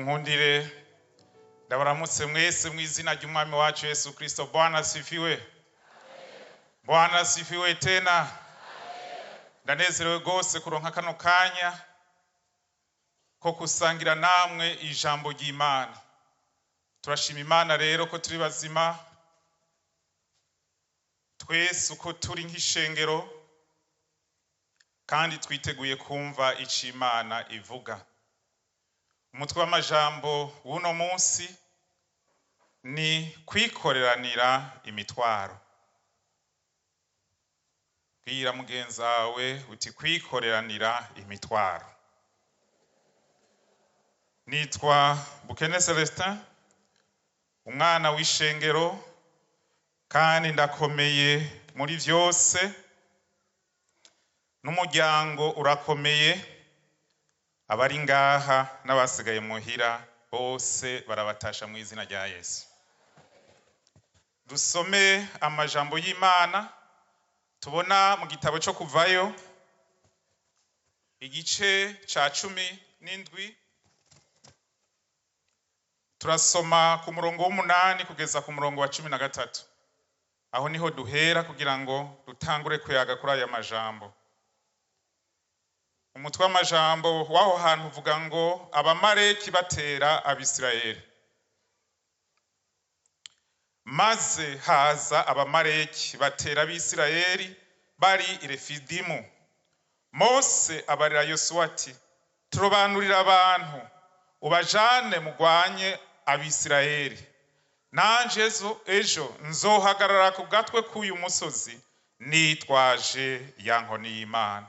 Munkundire ndabaramutse mwese mwizina ry'umwami wacu Yesu Kristo. Bwana asifiwe. Bwana asifiwe tena. Ndanezerewe gose kuronka kano kanya ko kusangira namwe ijambo ry'Imana. Turashima Imana rero ko turi bazima twese uko turi nk'ishengero kandi twiteguye kumva ico Imana ivuga. Umutwe w'amajambo w'uno munsi ni kwikoranira imitwaro. Bwira mugenzi wawe uti kwikoranira imitwaro. Nitwa Bukene Celestin, umwana w'ishengero kandi ndakomeye muri vyose, n'umuryango urakomeye. Abari ngaha n'abasigaye muhira bose barabatasha mu izina rya Yesu. Dusome amajambo y'Imana tubona mu gitabo cyo Kuvayo igice ca 17. Turasoma ku murongo w'8 kugeza ku murongo wa 13. Aho niho duhera kugira ngo dutangure kuyaga kuri aya majambo. Umutwe w'amajambo waho hantu uvuga ngo abamareki batera Abisirayeli. Maze haza abamareki batera Abisirayeli bari i Refidimu. Mose abarira Yosuwa ati, turobanurira abantu ubajane mugwanye Abisirayeli. Nanje ejo nzohagarara ku gatwe k'uyu musozi nitwaje ya nkoni y'Imana.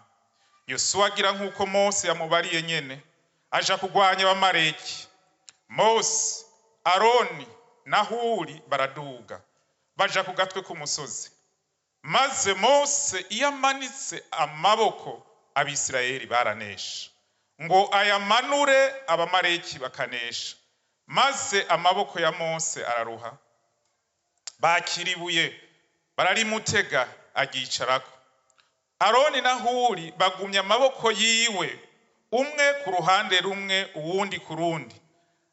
Yosuwa agira nk'uko Mose yamubariye nyene, aja kugwanya abamareki. Mose, Aroni na Huri baraduga baja ku gatwe k'umusozi. Maze Mose iyo amanitse amaboko Abisirayeli baranesha, ngo ayamanure abamareki bakanesha. Maze amaboko ya Mose araruha, bakiribuye bararimutega agicarako. Aroni na Huri bagumye amaboko yiwe, umwe ku ruhande rumwe uwundi ku rundi.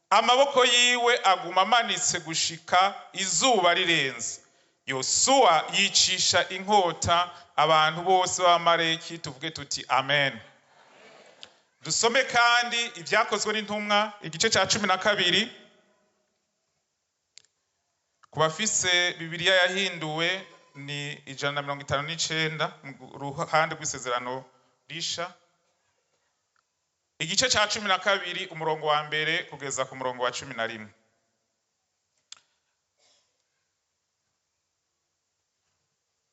Amaboko yiwe aguma amanitse gushika izuba rirenze. Yosuwa yicisha inkota abantu bose b'abamareki, tuvuge tuti amen. Dusome kandi ibyakozwe n'intumwa igice ca 12. Ku bafise Bibiliya yahinduwe ni 159 mu ruhande rw'isezerano risha. Igice ca 12 umurongo wa mbere kugeza ku murongo wa 11.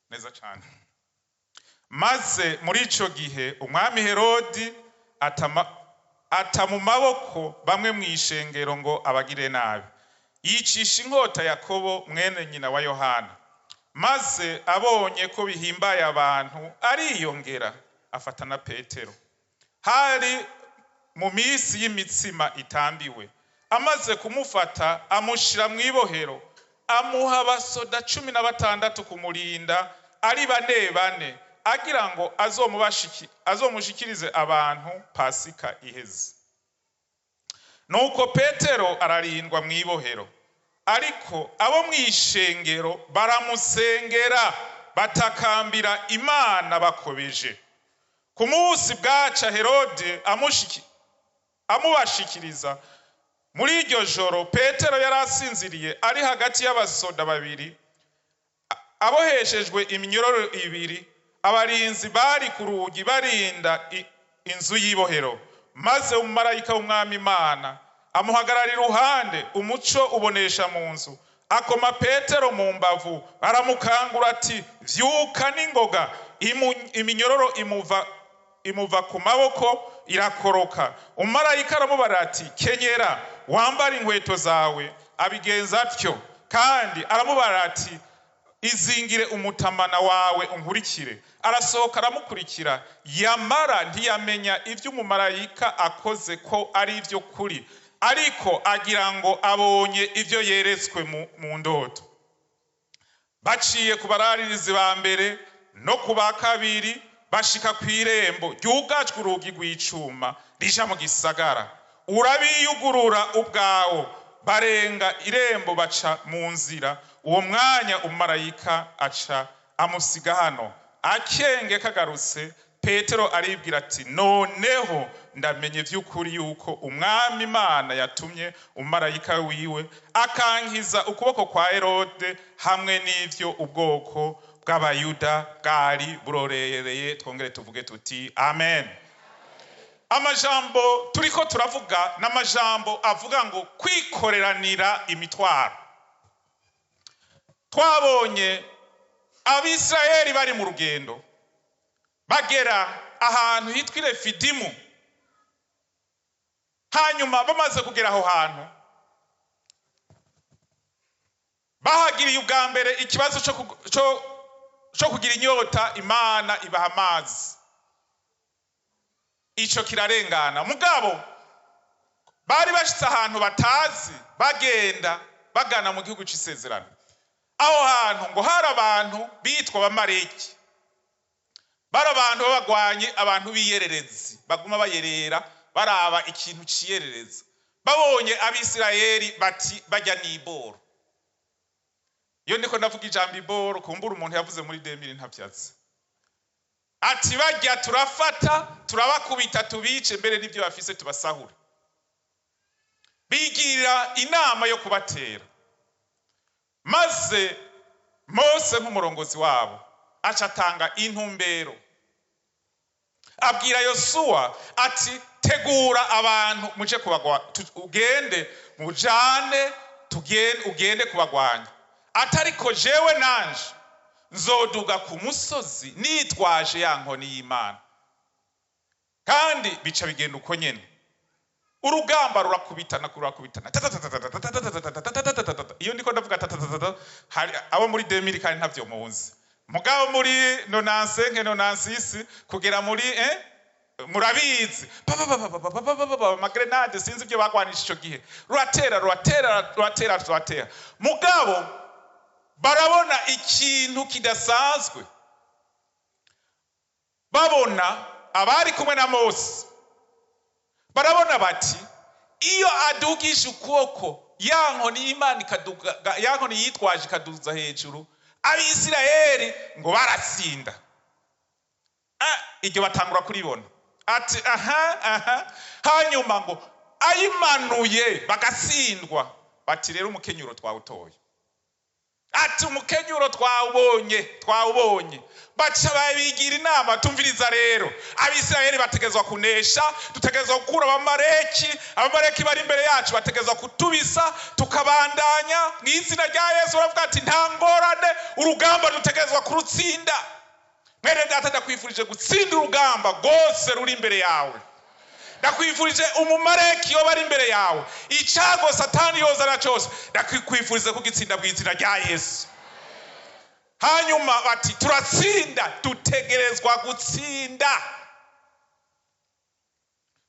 Neza cyane. Maze muri ico gihe umwami Herodi ata mu maboko bamwe mw'ishengero ngo abagire nabi. Yicisha inkota Yakobo mwene nyina wa Yohana. Maze abonye ko bihimbaye abantu ariyongera afata na Petero. Hari mu misi y'imitsima itambiwe. Amaze kumufata amushira mu ibohero, amuha abasoda 16 kumurinda ari bane agira ngo azomushikirize abantu Pasika iheze. Nuko Petero ararindwa mu ibohero, ariko abo mw'ishengero baramusengera batakambira Imana bakobeje. Ku munsi bwaca Herode amubashikiriza. Muri iryo joro Petero yarasinziriye ari hagati y'abasoda babiri aboheshejwe iminyororo ibiri. Abarinzi bari ku rugi barinda inzu y'ibohero. Maze umumarayika w'umwami Imana amuhagarara iruhande, umuco ubonesha mu nzu. Akoma Petero mu mbavu aramukangura ati, vyuka n'ingoga. Iminyororo imuva ku maboko irakoroka. Umumarayika aramubara ati, kenyera wambara inkweto zawe. Abigenza atyo, kandi aramubara ati, izingire umutamana wawe unkurikire. Arasohoka aramukurikira, yamara ntiyamenya ivyo umumarayika akoze ko ari ivyo kuri, ariko agira ngo abonye ivyo yeretswe mu ndoto. Baciye ku bararirizi ba mbere no ku ba kabiri bashika kw'irembo ryugajwe urugi rw'icuma rija mu gisagara. urabiyugurura ubwawo barenga irembo baca mu nzira. Uwo mwanya umumarayika aca amusiga hano. Akenge kagarutse, Petero aribwira ati noneho ndamenye vy'ukuri yuko umwami Imana yatumye umumarayika wiwe akankiza ukuboko kwa Herode hamwe n'ivyo ubwoko bw'abayuda bwari burorereye. Twongere tuvuge tuti amen. Amajambo turiko turavuga n'amajambo avuga ngo kwikoranira imitwaro. Twabonye Abisirayeli bari mu rugendo bagera ahantu hitwa Refidimu. Hanyuma bamaze kugera aho hantu bahagiriye ubwa mbere ikibazo cyo kugira inyota. Imana ibaha amazi, ico kirarengana. Mugabo bari bashitse ahantu batazi, bagenda bagana mu gihugu c'isezerano. Aho hantu ngo hari abantu bitwa abamareki. Bari abantu babagwanye, abantu biyererezi baguma bayerera baraba ikintu ciyerereza. Babonye Abisirayeli bati bajya n'iboro. Iyo ndiko ndavuga ijambo iboro, kumbura umuntu yavuze muri 2000 ntavyazi. Ati bajya turafata turabakubita tubice, mbere n'ibyo bafise tubasahura. Bigira inama yo kubatera. Maze Mose nk'umurongozi wabo aca atanga intumbero. Abwira Yosuwa ati tegura abantu muje kubagwa, ugende mujane ugende kubagwanya. Atariko jewe nanje nzoduga ku musozi nitwaje ya nkoni y'Imana. Kandi bica bigenda uko nyene. Urugamba rurakubitana. Iyo ndiko ndavuga hari abo muri 2000 kandi ntavyo muzi. Mugabo muri 95 kugera muri murabizi magrenade sinzi ibyo bagwanisha ico gihe. Ruratera. Mugabo barabona ikintu kidasanzwe. Babona abari kumwe na Mose, barabona bati iyo adugisha ukuboko ya nkoni y'Imana ikaduga, ya nkoni yitwaje ikaduza hejuru, Abisirayeli ngo barasinda. Iryo batangura kuribona ati hanyuma ngo ayimanuye bagasindwa. Bati rero umukenyuro twawutoye. Ati umukenyuro twawubonye. Baca babigira inama, tumviriza rero Abisirayeli bategezwa kunesha, dutegezwa gukura abamareki bari imbere yacu bategezwa kutubisa tukabandanya mu izina rya Yesu. Baravuga ati nta ngorane, urugamba dutegezwa kurutsinda. Mwene data ndakwifurije gutsinda urugamba rwose ruri imbere yawe. Ndakwifurije umumareki yo bari imbere yawe, icago satani yozana cyose ndakwifurize kugitsinda mu izina rya Yesu. Hanyuma bati turatsinda, dutegerezwa gutsinda.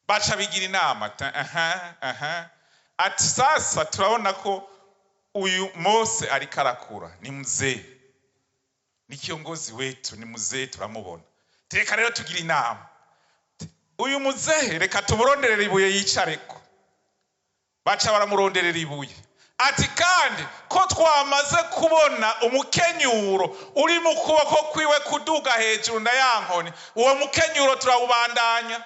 Baca bigira inama ati sasa turabona ko uyu Mose ari karakura, ni mzee, ni kiongozi wetu, ni mzee turamubona. Reka rero tugira inama, uyu mzee reka tumuronderera ibuye yicareko. Baca baramuronderera ibuye. Ati kandi ko twamaze kubona umukenyuro uri mu kuboko kwiwe kuduga hejuru na ya nkoni, uwo mukenyuro turawubandanya.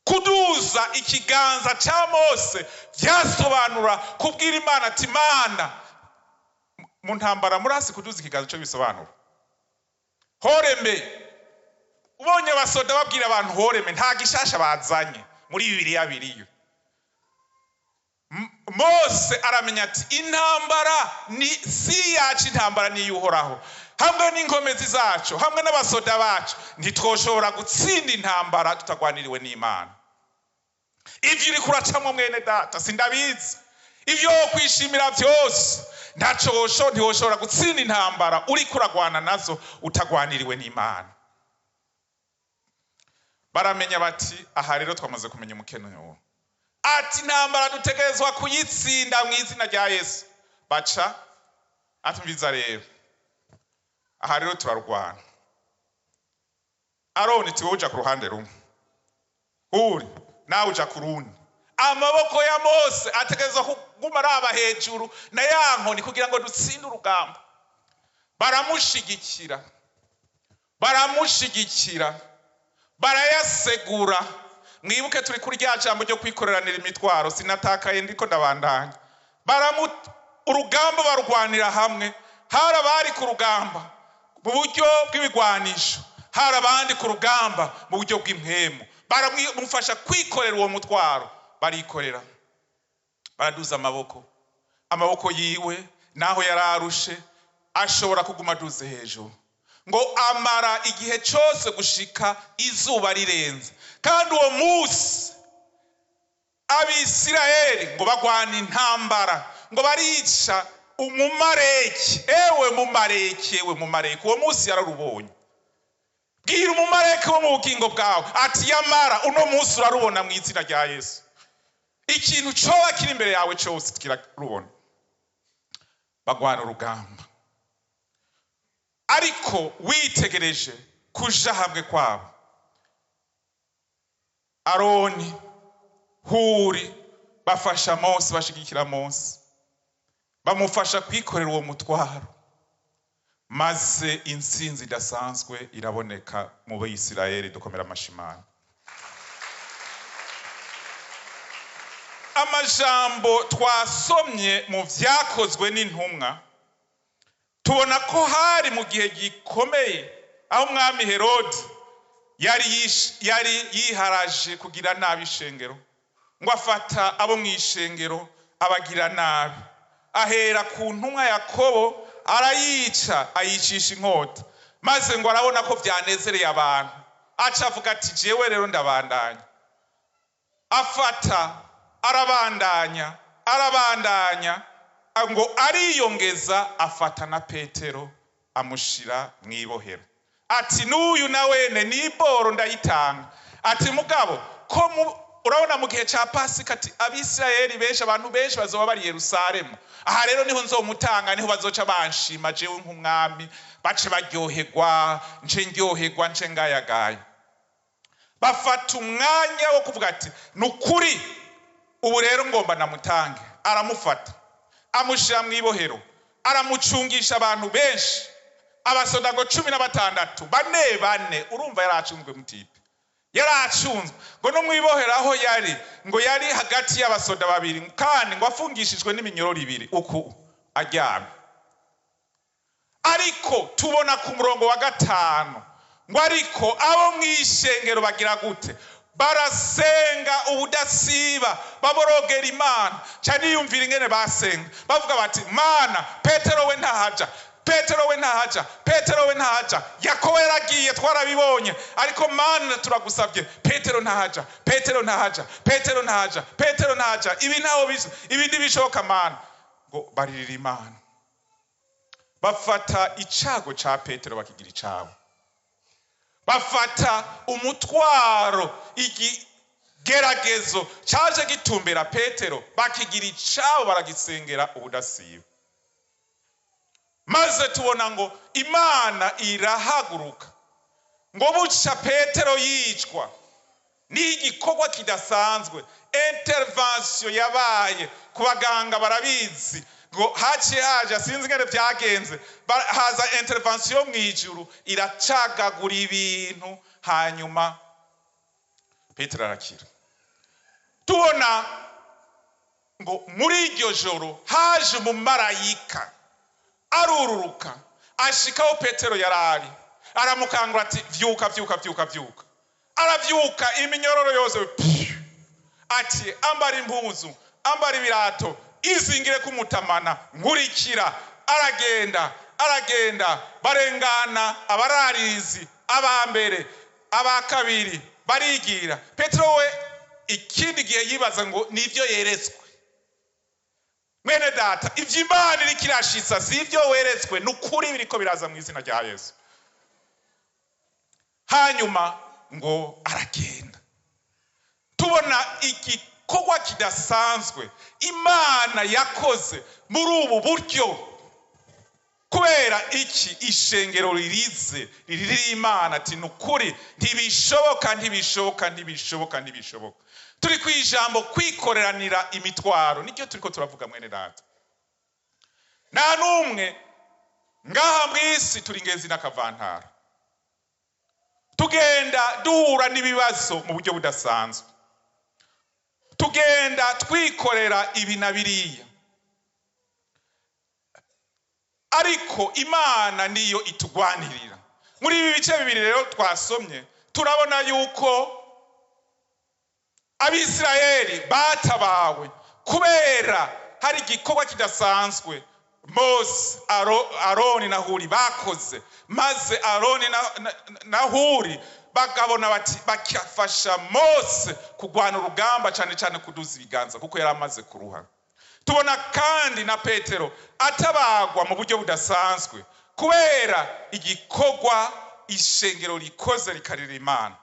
Kuduza ikiganza ca Mose vyasobanura kubwira Imana ati Mana, mu ntambara murasi kuduza ikiganza cyo bisobanura horeme. Ubonye abasoda babwira abantu horeme, nta gishasha bazanye muri Bibiliya biriyo. Mose aramenya ati intambara ni si yacu, intambara ni y'Uhoraho. Hamwe n'inkomezi zacu, hamwe n'abasoda bacu, ntitwoshobora gutsinda intambara tutagwaniriwe n'Imana. Ivyo uri kuracamo mwene data sindabizi. Ivyo kwishimira vyose ntiwoshobora gutsinda intambara uri kuragwana nazo utagwaniriwe n'Imana. Baramenya bati aha rero twamaze kumenya umukenyuro. Ati intambara dutegerezwa kuyitsinda mu izina rya Yesu. Baca atumviza rero, aha rero turarwana. Aroni tiwoja ku ruhande rumwe, huri nawe uja ku rundi. Amaboko ya Mose ategerezwa kuguma araba hejuru na ya nkoni kugira ngo dutsinde urugamba. Baramushigikira barayasegura. Mwibuke turi kuri rya jambo ryo kwikoranira imitwaro, sinatakaye ndiko ndabandanya. Urugamba barwanira hamwe, hari abari ku rugamba mu buryo bw'ibigwanisho, hari abandi ku rugamba mu buryo bw'impemu. Baramufasha kwikorera uwo mutwaro, barikorera. Baraduza amaboko yiwe naho yararushe ashobora kuguma aduze hejuru, ngo amara igihe cyose gushika izuba rirenze. Kandi uwo munsi Abisirayeli ngo bagwana intambara, ngo barica umumareki. Ewe mumareki uwo munsi yararubonye. Bwira umumareki wo mu bugingo bwawe ati yamara uno munsi urarubona mu izina rya Yesu. Ikintu coba kiri imbere yawe cyose kirarubona. Bagwana urugamba, ariko witegereje kuja hamwe kwabo. Aroni, Huri bafasha Mose, bashigikira Mose, bamufasha kwikorera uwo mutwaro, maze intsinzi idasanzwe iraboneka mu Bayisirayeli. Dukomera amashimano. Amajambo twasomye mu vyakozwe n'intumwa, tubona ko hari mu gihe gikomeye aho umwami Herode yari yiharaje kugira nabi ishengero, ngo afata abo mu ishengero abagira nabi. Ahera ku ntumwa Yakobo arayica, ayicisha inkota, maze ngo arabona ko byanezereye abantu, aca avuga ati jewe rero ndabandanya. Afata arabandanya ngo ariyongeza, afata na Petero amushira mwibohero. Ati n'uyu na wene n'iboro ndayitanga. Ati mugabo ko urabona mu gihe cya Pasika ati Abisirayeli benshi, abantu benshi bazoba bari Yerusalemu. Aha rero niho nzomutanga, niho bazoca banshima jewe nk'umwami, bace baryoherwa, nce ndyoherwa, nce ngayagaye. Bafata umwanya wo kuvuga ati nukuri ubu rero ngomba namutange. Aramufata amushira mwibohero, aramucungisha abantu benshi, abasoda ngo 16, bane. Urumva yaracunzwe mutipe, yaracunzwe ngo no mwibohero aho yari, ngo yari hagati y'abasoda babiri, kandi ngo afungishijwe n'iminyororo 2 uku aryamye. Ariko tubona ku murongo wa 5 ngo ariko abo mwishengero bagira gute? Barasenga ubudasiba, baborogera Imana. Cyane yumvira ingene basenga, bavuga bati Mana, Petero we ntahaja, Yakobo yaragiye twarabibonye, ariko Mana turagusabye Petero ntahaja. Ibi naho bizo, ibindi bishoka Mana. Ngo baririra Imana, bafata icago ca Petero bakigira icabo. Bafata umutwaro, igeragezo cyaje gitumbera Petero, bakigira icabo, baragisengera ubudasiba. Maze tubona ngo Imana irahaguruka, ngo buca Petero yicwa. Ni igikorwa kidasanzwe, intervention yabaye ku baganga barabizi. Ngo haje sinzi ngene byagenze, haza intervention mu ijuru iracagagura ibintu, hanyuma Petero arakira. Tubona ngo muri iryo joro haje umumarayika arururuka, ashikaho Petero yarari, aramukangura ati vyuka. Aravyuka, iminyororo yose ati ambara impuzu, ambara ibirato, izingire kumutamana, nkurikira. Aragenda, barengana abararizi, abambere, abakabiri, barigira. Petero we ikindi gihe yibaza ngo nivyo yeretswe. Mwene data, ivyo Imana iri kirashitsa si ivyo weretswe, nukuri biriko biraza mu izina rya Yesu. Hanyuma ngo aragenda. Tubona igikorwa kidasanzwe Imana yakoze muri ubu buryo. kubera iki ishengero ririri Imana ati nukuri ntibishoboka. Turi kwijambo kwikoranira imitwaro, nicyo turiko turavuga mwene data. Nta numwe ngaha mwisi turi ingenzi n'akavantara, tugenda duhura n'ibibazo mu buryo budasanzwe, tugenda twikorera ibi na biriya, ariko Imana niyo itugwanirira. Muri ibi bice bibiri rero twasomye turabona yuko Abisirayeli batabawe kubera hari igikorwa kidasanzwe Mose, Aroni na Huri bakoze, maze Aroni na Huri bakabona bati bakafasha Mose kugwana urugamba cyane cyane kuduza ibiganza kuko yari amaze kuruha. Tubona kandi na Petero atabagwa mu buryo budasanzwe kubera igikorwa ishengero rikoze rikarira Imana.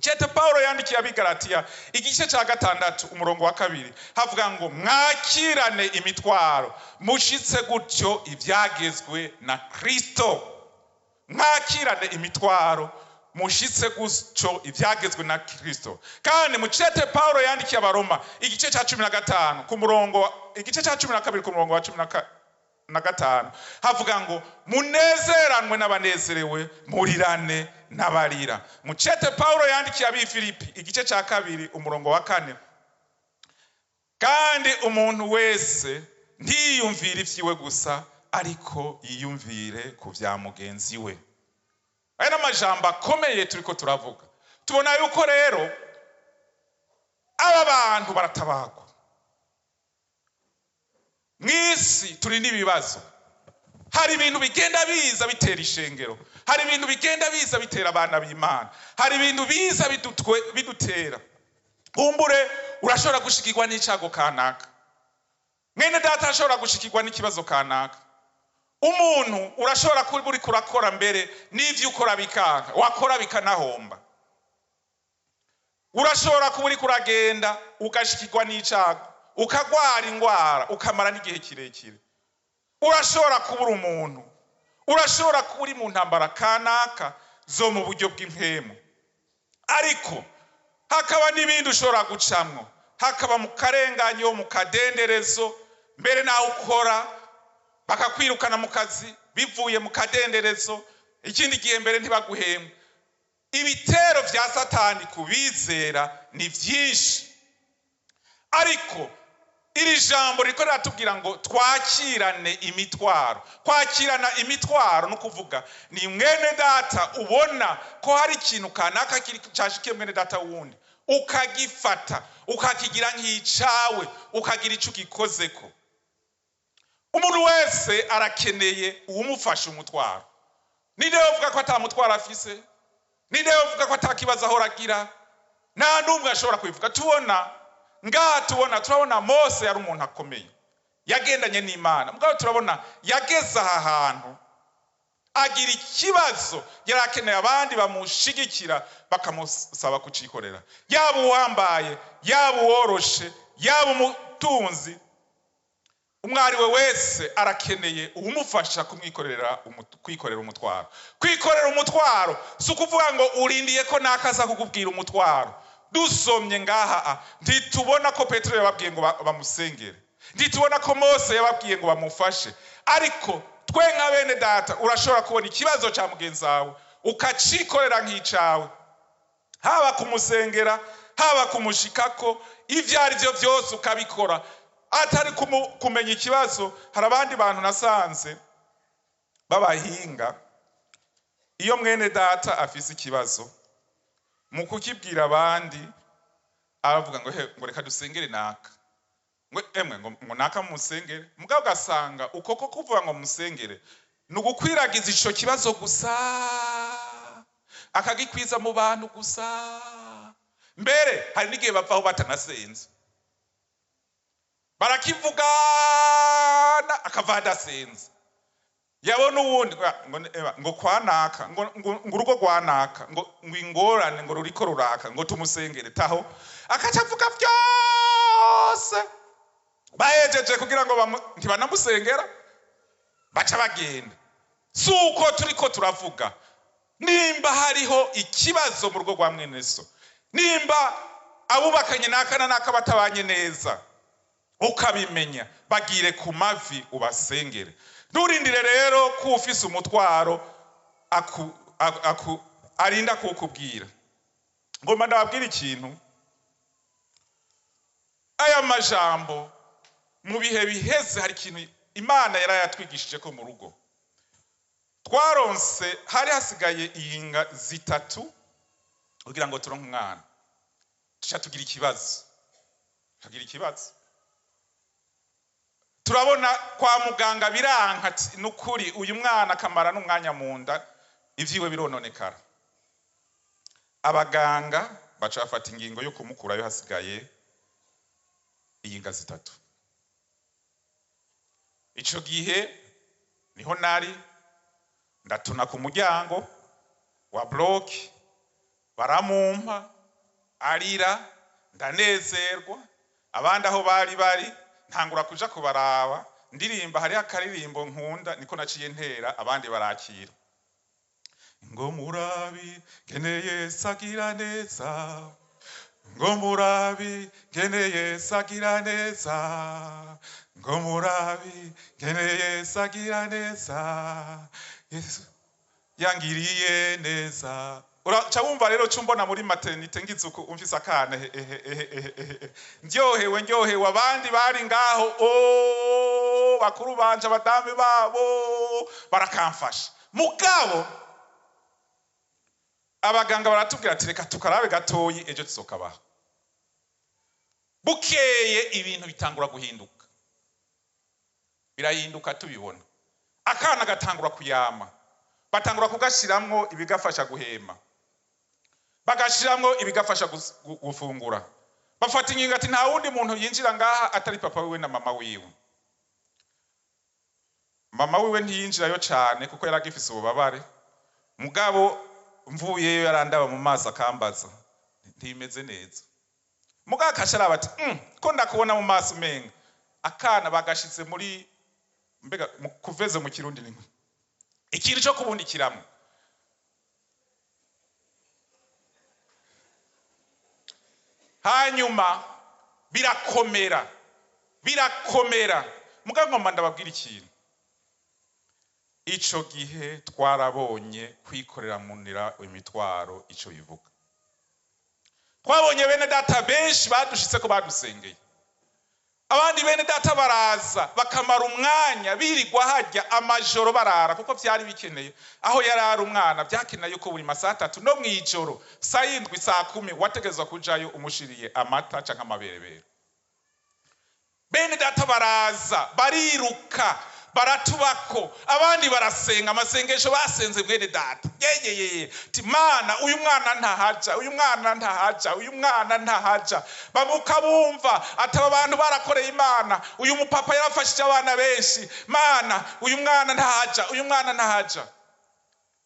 Cyete Paulo yandikiye Abigalatiya igice cya 6 umurongo wa 2 havuga ngo mwakirane imitwaro mushitse gutyo ibyagezwe na Kristo. Mwakirane imitwaro mushitse gutyo ibyagezwe na Kristo. Kandi mu cyete Paulo yandikiye Abaroma igice cya 15 ku murongo igice cya 12 ku murongo wa 15 havuga ngo munezeranwe n'abanezerewe, murirane n'abarira. Mu cyete Paulo yandikiye Abifilipi igice cya 2 umurongo wa 4 kandi umuntu wese ntiyumvire ivyiwe gusa ariko yiyumvire ku vya mugenzi we. Aya n'amajambo akomeye turiko turavuga. Tubona yuko rero aba bantu baratabagwa mwisi, turi n'ibibazo. Hari ibintu bigenda biza bitera ishengero, hari ibintu bigenda biza bitera abana b'Imana, hari ibintu biza bidutera. Kumbure urashobora gushikirwa n'icago kanaka, mwene data ashobora gushikirwa n'ikibazo kanaka. Umuntu urashobora kuba uri kurakora mbere n'ivyo ukora bikanga, wakora bikanahomba. Urashobora kuba uri kuragenda ugashikirwa n'icago, ukagwara ingwara ukamara n'igihe kirekire. Urashobora kubura umuntu, urashobora kuba uri mu ntambara kanaka zo mu buryo bw'impemu, ariko hakaba n'ibindi ushobora gucamwo, hakaba mu karenganyo, mu kadenderezo, mbere naho ukora bakakwirukana mu kazi bivuye mu kadenderezo, ikindi gihe mbere ntibaguhemba. Ibitero vya Satani kubizera ni vyinshi, ariko iri jambo riko ratubwira ngo twakirane imitwaro. Kwakirana imitwaro no kuvuga ni mwene data ubona ko hari ikintu kanaka cyashikiye mwene data wundi, ukagifata ukakigira nk'icawe, ukagira ico gikozeko. Umuntu wese arakeneye uwumufasha umutwaro. Ninde uvuga ko atamutwaro afise? Ninde uvuga ko atakibazo ahora agira? Nta numwe ashobora kwivuga. Turabona Mose yari umuntu akomeye, yagendanye n'Imana, mugabo turabona yageze aha hantu agira ikibazo, yarakeneye abandi bamushigikira bakamusaba kucikorera. Yaba uwambaye, yaba uworoshe, yaba umutunzi, umwari we wese arakeneye uwumufasha kwikorera umutwaro. Kwikorera umutwaro si ukuvuga ngo urindiye ko nakaza kukubwira umutwaro. Dusomye ngaha ntitubona ko Petero yababwiye ngo bamusengere, ntitubona ko Mose yababwiye ngo bamufashe, ariko twe nka bene data urashobora kubona ikibazo cya mugenzi wawe ukacikorera nk'icawe, haba kumusengera, haba kumushikako, ivyo ari byo byose ukabikora atari kumenya ikibazo. Hari abandi bantu nasanze babahinga, iyo mwene data afise ikibazo mu kukibwira abandi aravuga ngo reka dusengere naka, ngo naka musengere. Mugabo ugasanga uko kuvuga ngo musengere ni ugukwiragiza ico kibazo gusa, akagikwiza mu bantu gusa. Mbere hari n'igihe bavaho batanasenze, barakivugana akava adasenze. Yabona uwundi ngo kwanaka, ngo urugo rwanaka, ngo ingorane ngo ruriko ruraka, ngo tumusengere taho, akacavuga byose bahejeje kugira ngo ntibanamusengera. baca bagenda. Suko turiko turavuga. Nimba hariho ikibazo mu rugo rwa mwene so, nimba abubakanye n'akana n'akabatabanye neza, ukabimenya, bagire ku mavi ubasengere. Nturindire rero ko ufise umutwaro arinda kukubwira. Ngomba ndababwira ikintu, aya majambo mu bihe biheze hari ikintu Imana yarayatwigishije ko mu rugo. Twaronse hari hasigaye ihinga zitatu kugira ngo turonke umwana. Tuca tugira ikibazo. Turabona kwa muganga biranka ati nukuri uyu mwana akamara n'umwanya mu nda ivyiwe birononekara. Abaganga baca bafata ingingo yo kumukurayo hasigaye ihinga zitatu. Ico gihe niho nari ndatuna ku muryango wa block, baramumpa arira, ndanezerwa. Abandi aho bari ntangura kuja kubaraba, ndirimba hari akaririmbo nkunda niko naciye ntera, abandi barakira. Ngo murabi geneye sagira neza, ngo murabi geneye sagira neza, ngo murabi geneye sagira neza, Yesu yangiriye neza. Uraca wumva rero cumbona muri maternité ngizuko umfise akana ndyohewe abandi bari ngaho bakuru banje abadame babo barakamfasha. Mugabo abaganga baratubwira ati reka tukarabe gatoyi ejo tuzokabaho. Bukeye ibintu bitangura guhinduka, birahinduka tubibona. Akana gatangura kuyama, batangura kugashiramwo ibigafasha guhema, bagashiramwo ibigafasha gufungura. Bafata ingingo ati nta wundi muntu yinjira ngaha atari papa wiwe na mama wiwe. Mama wiwe ntiyinjirayo cyane kuko yaragifise ububabare. Mugabo mvuyeyo yarandaba mu maso akambaza ntimeze neza. Mugabo akashara bati ko ndakubona mu maso menga. Akana bagashize muri mbega kuveze mu kirundi nimwe ikintu cyo kubundikiramo. Hanyuma birakomera. Mugabo ngomba ndababwira ikintu. Ico gihe twarabonye kwikorera munira imitwaro ico bivuga. Twabonye bene data benshi badushitse ko badusengeye. Abandi bene data baraza bakamara umwanya birirwa hajya amajoro barara kuko byari bikeneye. Aho yarari umwana byakeneye yuko buri masaha 3 no mwijoro saa 7 saa 10 wategezwa kujayo umushiriye amata canka amaberebere. Bene data baraza bariruka baratubako, abandi barasenga amasengesho basenze mwene data. Ti Mana uyu mwana ntahaja. Bamuka bumva ataba abantu barakoreye Imana. Uyu mupapa yarafashije abana benshi. Mana uyu mwana ntahaja.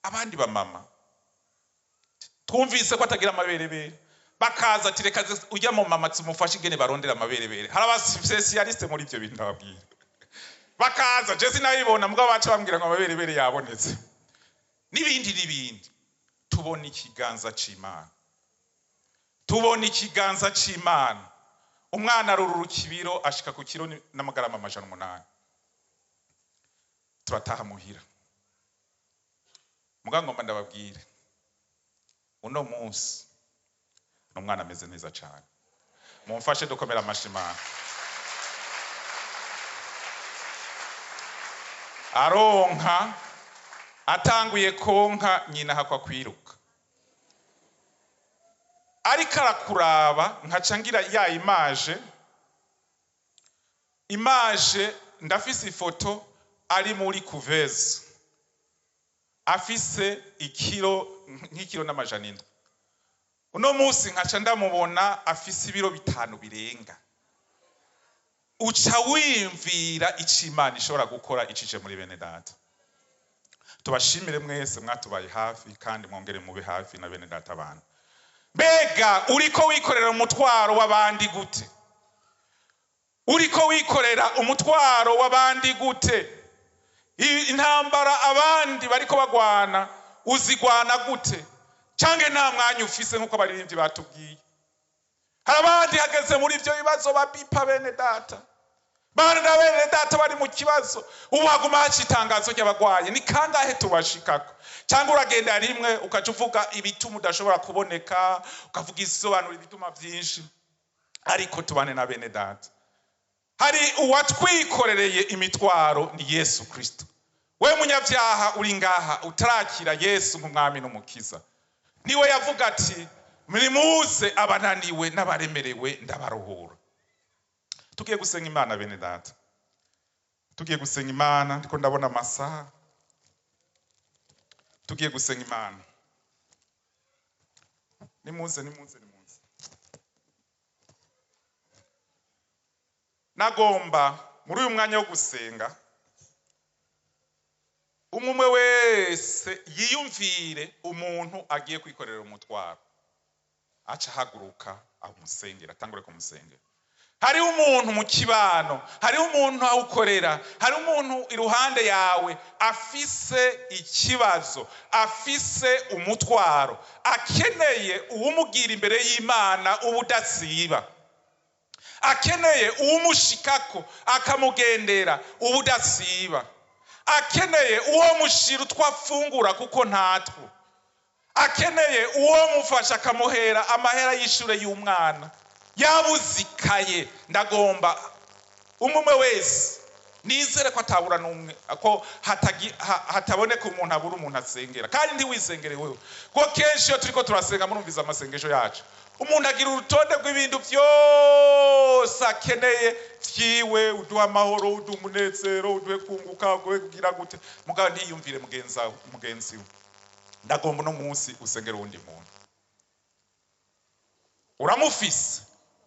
Abandi ba mama twumvise ko atagira amaberebere, bakaza ati reka ujya mu mama tumufashe ingene barondera amaberebere. Hari abasipesialiste muri ibyo bintu ndababwira. Bakaza Jesse nabibona mugabo baca bambwira ngo amaberebere yabonetse. Nibindi tubona ikiganza c'Imana. Umwana arurura kibiro ashika ku kiro n'amagarama 800. Turataha muhira. Mugabo ngomba ndababwire uno munsi n'umwana ameze neza cyane. Mumfashe dukomera amashimana. Aronka atanguye konka nyina hakwa kwiruka. Ariko arakuraba nkacangira ya image ndafise ifoto ari muri kuveze. Afise nk'ikiro n'amajana. Uno munsi nkaca ndamubona afise ibiro 5 birenga. Uca wimvira icimana ishobora gukora icije muri bene data. Tubashimire mwese mwatubaye hafi kandi mwongere mube hafi na bene data bana. Bega uriko wikorera umutwaro w'abandi gute? Uriko wikorera umutwaro w'abandi gute? intambara abandi bariko bagwana uzigwana gute canke nta mwanya ufise nkuko abaririmbyi batubwiye. Hari abandi hageze muri ivyo bibazo babipa bene data, bane na bene data bari mu kibazo, ubu haguma haca itangazo ry'abagwaye. Ni kangahe tubashikako? Cyangwa uragenda rimwe ukaca uvuga ibituma udashobora kuboneka, ukavuga isobanura ibituma byinshi. Ariko tubane na bene data, hari uwatwikorereye imitwaro, ni Yesu Kristo. We munyavyaha uri ngaha utarakira Yesu nk'umwami n'umukiza, niwe yavuga ati muze abananiwe n'abaremerewe ndabaruhura. Tugiye gusenga Imana bene data, tugiye gusenga Imana. Ndiko ndabona amasaha, tugiye gusenga Imana. Nimuze. Nagomba muri uyu mwanya wo gusenga umwe wese yiyumvire umuntu agiye kwikorera umutwaro, aca haguruka amusengera, atangure kumusengera. Hari umuntu mu kibano, hari umuntu awukorera, hari umuntu iruhande yawe afise ikibazo, afise umutwaro, akeneye uwumugira imbere y'Imana ubudasiba, akeneye uwumushikako akamugendera ubudasiba, akeneye uwo mushira utwafungura kuko ntatwo, akeneye uwo mufasha akamuhera amahera y'ishure y'umwana yabuzikaye. Ndagomba umwe wese nizere ko atabura n'umwe, ko hataboneka umuntu abura umuntu asengera. Kandi ntiwisengere wewe, ko kenshi iyo turiko turasenga murumviza amasengesho yacu, umuntu agira urutonde rw'ibintu byose akeneye vyiwe, uduha amahoro, uduha umunezero, uduhe kunguka, kugira gute, mugabo ntiyumvire mugenzi we. Ndagomba no munsi usengera uwundi muntu uramufise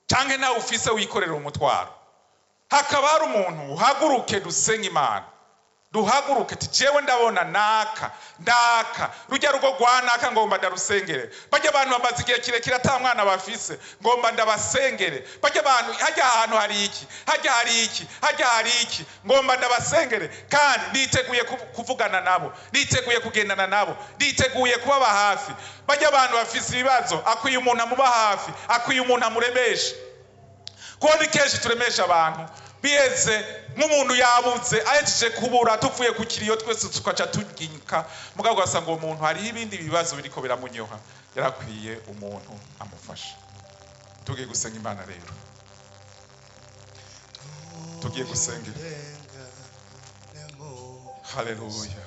canke nawe ufise wikorera umutwaro. Hakaba hari umuntu uhaguruke dusenga Imana, duhaguruke ati jewe ndabona ndaka rujya rugo rwanaka ngomba ndarusengere. Bajya abantu bamaze igihe kirekire ata mwana bafise, ngomba ndabasengere. Bajya abantu hajya ahantu hari iki, hajya hari iki, ngomba ndabasengere. Kandi niteguye kuvugana nabo, niteguye kugendana nabo, niteguye kubaba hafi. Bajya abantu bafise ibibazo, akwiye umuntu amuba hafi, akwiye umuntu amuremesha. Kuko kenshi turemesha abantu biheze nk'umuntu yabuze ahejeje kubura, tuvuye ku kiriyo twese tukaca tuginyika, mugabo ugasanga uwo muntu hariho ibindi bibazo biriko biramunyoha, yarakwiye umuntu amufasha. Tugiye gusenga Imana rero, tugiye gusengera. Haleluya.